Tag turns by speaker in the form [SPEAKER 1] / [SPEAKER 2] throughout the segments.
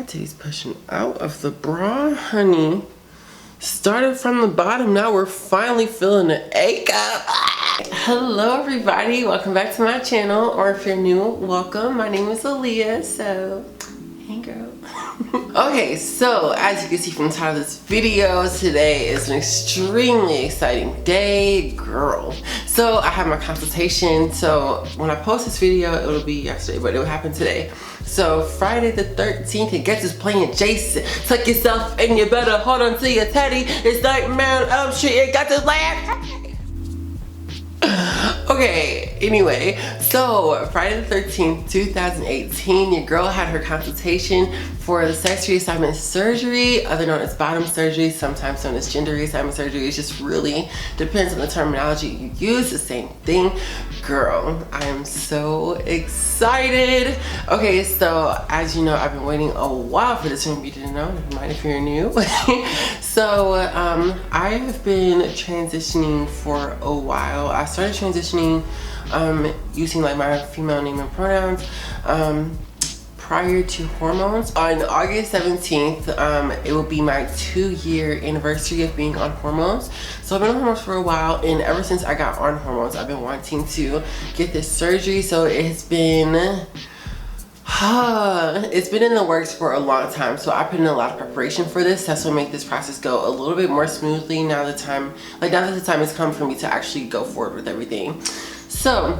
[SPEAKER 1] titties pushing out of the bra, honey. Started from the bottom, now we're finally feeling the A cup. Hello everybody, welcome back to my channel, or if you're new, welcome. My name is Aaliyah, so hey girl. Okay, so as you can see from the title of this video, today is an extremely exciting day, girl. So I have my consultation, so when I post this video, it'll be yesterday, but it will happen today. So Friday the 13th, and guess who's playing Jason? Tuck yourself and you better hold on to your teddy. It's like, man, shit, it got this laugh. Okay, anyway, so Friday the 13th, 2018, your girl had her consultation for the sex reassignment surgery, other known as bottom surgery, sometimes known as gender reassignment surgery. It just really depends on the terminology you use, the same thing. Girl, I am so excited. Okay, so as you know, I've been waiting a while for this one. If you didn't know, never mind if you're new. So I have been transitioning for a while. I started transitioning using like my female name and pronouns prior to hormones. On August 17th, it will be my 2-year anniversary of being on hormones. So I've been on hormones for a while, and ever since I got on hormones, I've been wanting to get this surgery. So it's been in the works for a long time. So I put in a lot of preparation for this. That's what make this process go a little bit more smoothly now that the time has come for me to actually go forward with everything. So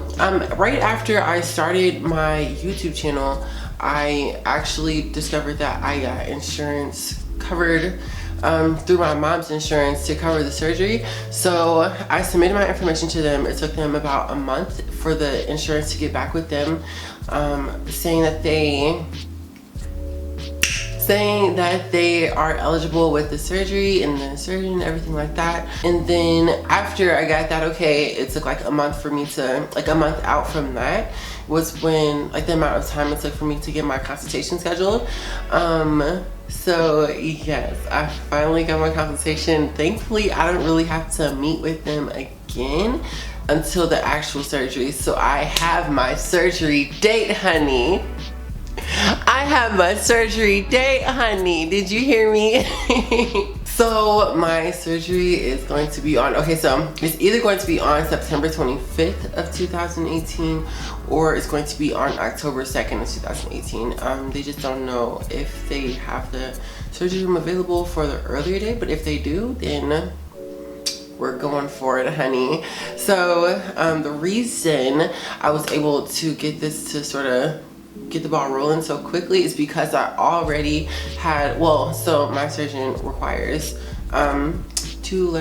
[SPEAKER 1] right after I started my YouTube channel, I actually discovered that I got insurance covered through my mom's insurance to cover the surgery. So I submitted my information to them. It took them about a month for the insurance to get back with them, saying that they are eligible with the surgery and the surgeon and everything like that. And then after I got that okay, it took like a month for me to, like a month out from that was when, like the amount of time it took for me to get my consultation scheduled. So yes, I finally got my consultation. Thankfully, I don't really have to meet with them again until the actual surgery. So I have my surgery date, honey. I have my surgery date, honey. Did you hear me? So my surgery is going to be on, okay, so it's either going to be on September 25th of 2018 or it's going to be on October 2nd of 2018. They just don't know if they have the surgery room available for the earlier date, but if they do, then we're going for it, honey. So the reason I was able to get this to sort of get the ball rolling so quickly is because I already had, well, so my surgeon requires two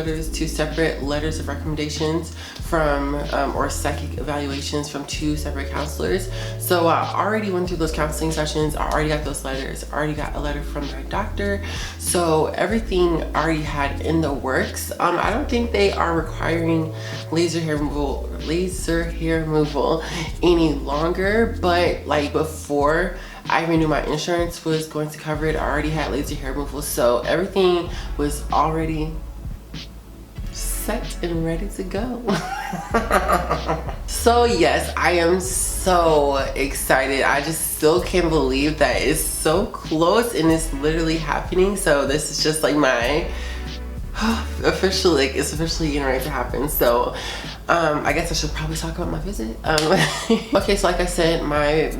[SPEAKER 1] separate letters of recommendations from or psychic evaluations from 2 separate counselors. So I already went through those counseling sessions. I already got those letters. I already got a letter from my doctor. So everything already had in the works. I don't think they are requiring laser hair removal any longer, but like before I even knew my insurance was going to cover it, I already had laser hair removal. So everything was already set and ready to go. So yes, I am so excited. I just still can't believe that it's so close and it's literally happening. So this is just like my it's officially getting ready to happen. So I guess I should probably talk about my visit. Okay, so like I said, my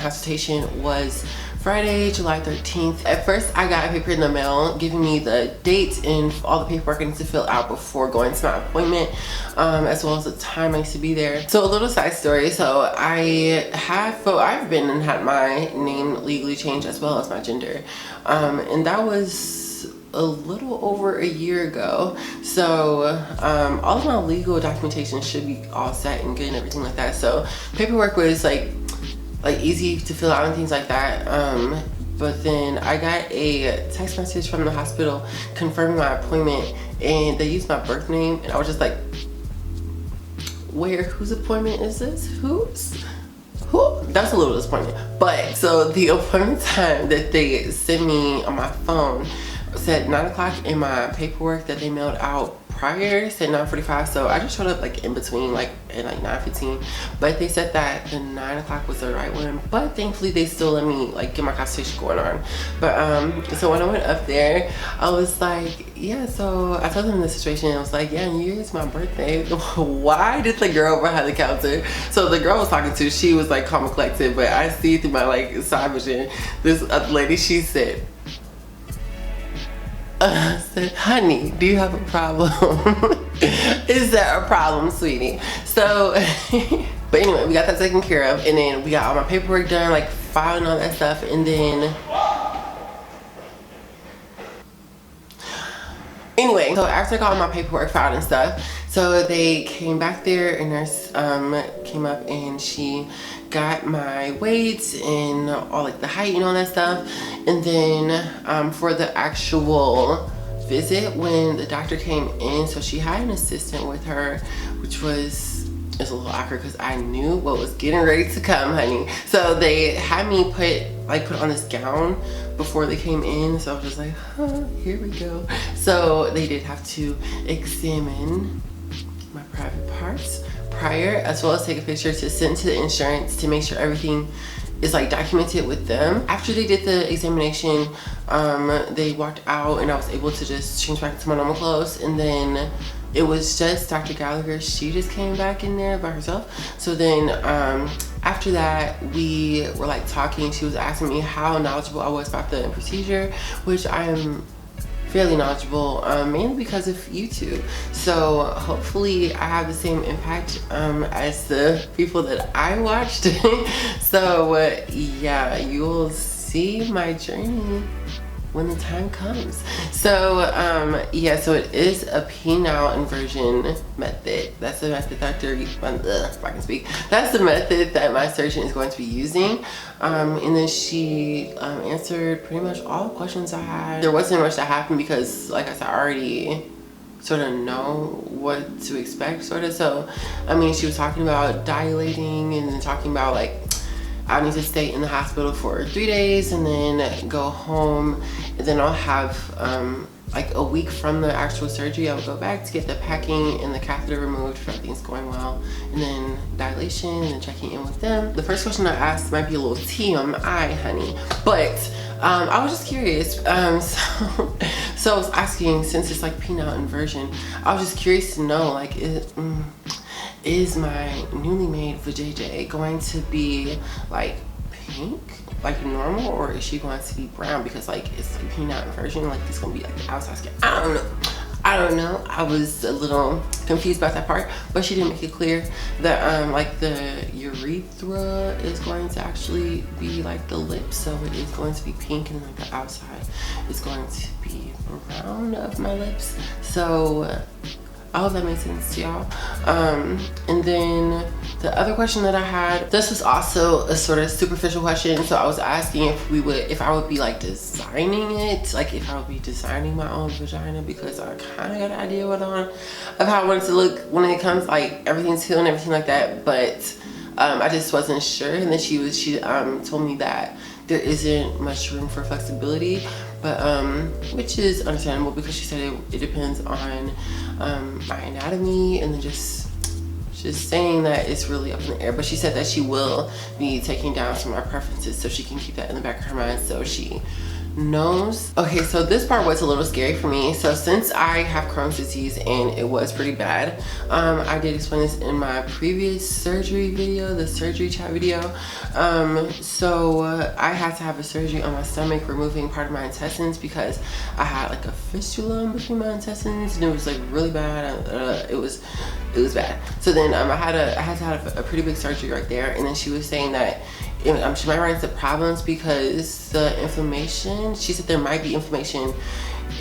[SPEAKER 1] consultation was Friday, July 13th. At first, I got a paper in the mail giving me the dates and all the paperwork I need to fill out before going to my appointment, as well as the time I need to be there. So a little side story. So I've been and had my name legally changed as well as my gender. And that was a little over a year ago. So all of my legal documentation should be all set and good and everything like that. So paperwork was like easy to fill out and things like that. But then I got a text message from the hospital confirming my appointment, and they used my birth name, and I was just like, whose appointment is this? Who? That's a little disappointing. But so the appointment time that they sent me on my phone said 9 o'clock in my paperwork that they mailed out prior said 9:45, so I just showed up like in between, like at like 9:15. But they said that the 9 o'clock was the right one, but thankfully they still let me like get my consultation going on. But so when I went up there, I was like, yeah, so I told them the situation. I was like, yeah, New Year's my birthday. Why did the girl behind the counter, so the girl I was talking to, she was like calm and collected, but I see through my like side vision, this other lady, she said, I said, honey, do you have a problem? Is there a problem, sweetie? So, but anyway, we got that taken care of, and then we got all my paperwork done, like filing all that stuff, and then anyway, so after I got all my paperwork filed and stuff, so they came back there, and nurse came up and she got my weights and all like the height and all that stuff. And then for the actual visit, when the doctor came in, so she had an assistant with her, which was, it's a little awkward because I knew what was getting ready to come, honey. So they had me put on this gown before they came in, so I was just like, huh, here we go. So they did have to examine my private parts prior, as well as take a picture to send to the insurance to make sure everything is like documented with them. After they did the examination, they walked out and I was able to just change back to my normal clothes, and then it was just Dr. Gallagher. She just came back in there by herself. So then after that, we were like talking. She was asking me how knowledgeable I was about the procedure, which I am fairly knowledgeable, mainly because of YouTube. So hopefully I have the same impact as the people that I watched. So yeah, you'll see my journey when the time comes. So yeah, so it is a penile inversion method. That's the method that if I can speak, that's the method that my surgeon is going to be using. And then she answered pretty much all the questions I had. There wasn't much that happened because, like I said, I already sort of know what to expect, sort of. So I mean, she was talking about dilating and then talking about like I need to stay in the hospital for 3 days and then go home, and then I'll have like a week from the actual surgery, I would go back to get the packing and the catheter removed if everything's going well, and then dilation and then checking in with them. The first question I asked might be a little TMI, honey, but I was just curious. So I was asking, since it's like penile inversion, I was just curious to know, like, is my newly made vajayjay going to be like pink, like normal, or is she going to be brown? Because like it's like penile inversion, like it's gonna be like the outside skin. I don't know. I was a little confused about that part, but she didn't make it clear that like the urethra is going to actually be like the lips, so it is going to be pink, and like the outside is going to be brown of my lips. So I hope that makes sense to y'all. And then the other question that I had, this was also a sort of superficial question. So I was asking if I would be like designing it, like if I would be designing my own vagina, because I kind of got an idea of how I wanted to look when it comes like everything's healed and everything like that. But I just wasn't sure. And then she told me that there isn't much room for flexibility, but which is understandable, because she said it depends on my anatomy, and then just saying that it's really up in the air. But she said that she will be taking down some of my preferences, so she can keep that in the back of her mind, so she knows. Okay, so this part was a little scary for me. So since I have Crohn's disease and it was pretty bad, I did explain this in my previous surgery video, the surgery chat video. So I had to have a surgery on my stomach, removing part of my intestines, because I had like a fistula in between my intestines, and it was like really bad. It was bad. So then I had to have a pretty big surgery right there. And then she was saying that she might run into problems because the inflammation, she said there might be inflammation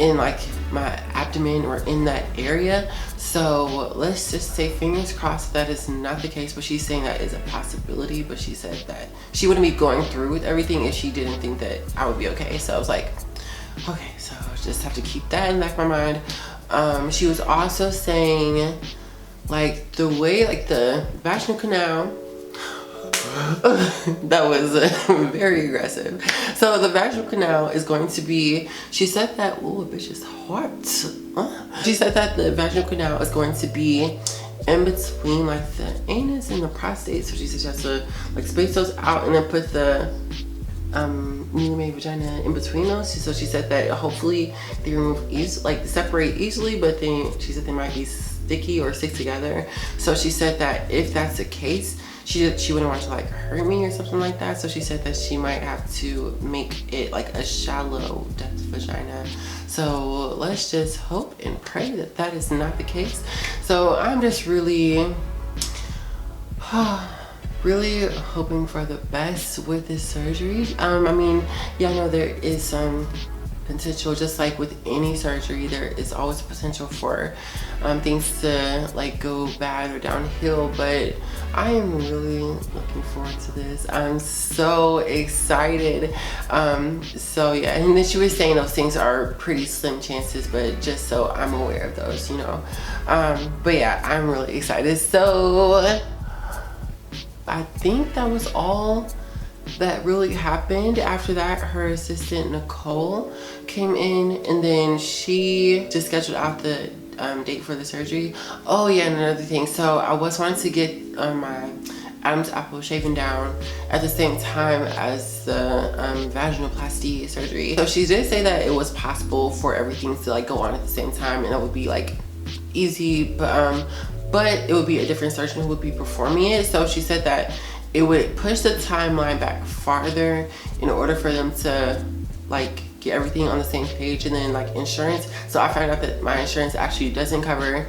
[SPEAKER 1] in like my abdomen or in that area. So let's just say fingers crossed that is not the case, but she's saying that is a possibility. But she said that she wouldn't be going through with everything if she didn't think that I would be okay. So I was like, okay, so just have to keep that in the back of my mind. She was also saying like the way like the vaginal canal, That was very aggressive. So the vaginal canal is going to be, she said that, oh, bitch is hot. She said that the vaginal canal is going to be in between like the anus and the prostate. So she said she has to like space those out and then put the newly made vagina in between those. So she said that hopefully they remove like separate easily, but then she said they might be sticky or stick together. So she said that if that's the case, she wouldn't want to like hurt me or something like that. So she said that she might have to make it like a shallow depth vagina. So let's just hope and pray that that is not the case. So I'm just really really hoping for the best with this surgery. I mean, yeah, I know there is some potential, just like with any surgery, there is always potential for things to like go bad or downhill, but I am really looking forward to this. I'm so excited. So yeah, and then she was saying those things are pretty slim chances, but just so I'm aware of those, you know. But yeah, I'm really excited. So I think that was all that really happened. After that, her assistant Nicole came in, and then she just scheduled out the date for the surgery. Oh yeah, and another thing, so I was wanting to get my Adam's apple shaven down at the same time as the vaginoplasty surgery. So she did say that it was possible for everything to like go on at the same time, and it would be like easy, but it would be a different surgeon who would be performing it. So she said that it would push the timeline back farther in order for them to like get everything on the same page. And then like insurance, so I found out that my insurance actually doesn't cover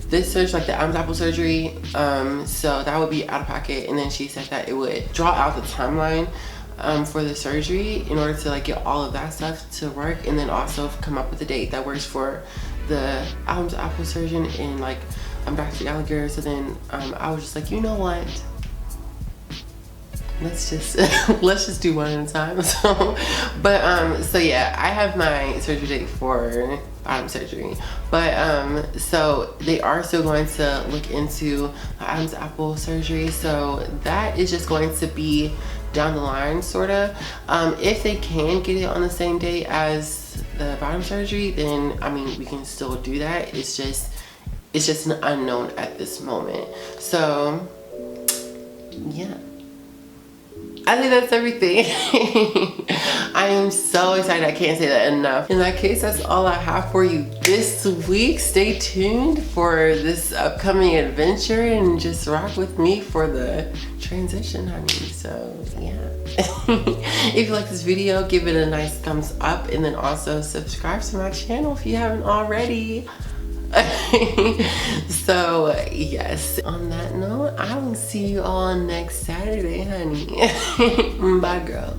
[SPEAKER 1] this surgery, like the Adam's apple surgery, so that would be out of pocket. And then she said that it would draw out the timeline for the surgery in order to like get all of that stuff to work, and then also come up with a date that works for the Adam's apple surgeon and like Dr. Gallagher. So then I was just like, you know what, let's just do one at a time. So so yeah, I have my surgery date for Adam's surgery, but so they are still going to look into Adam's apple surgery, so that is just going to be down the line, sort of. If they can get it on the same day as the bottom surgery, then I mean we can still do that. It's just an unknown at this moment. So yeah, I think that's everything. I am so excited, I can't say that enough. In that case, that's all I have for you this week. Stay tuned for this upcoming adventure and just rock with me for the transition, honey. So yeah. If you like this video, give it a nice thumbs up, and then also subscribe to my channel if you haven't already. So yes, on that note, I will see you all next Saturday, honey. Bye, girl.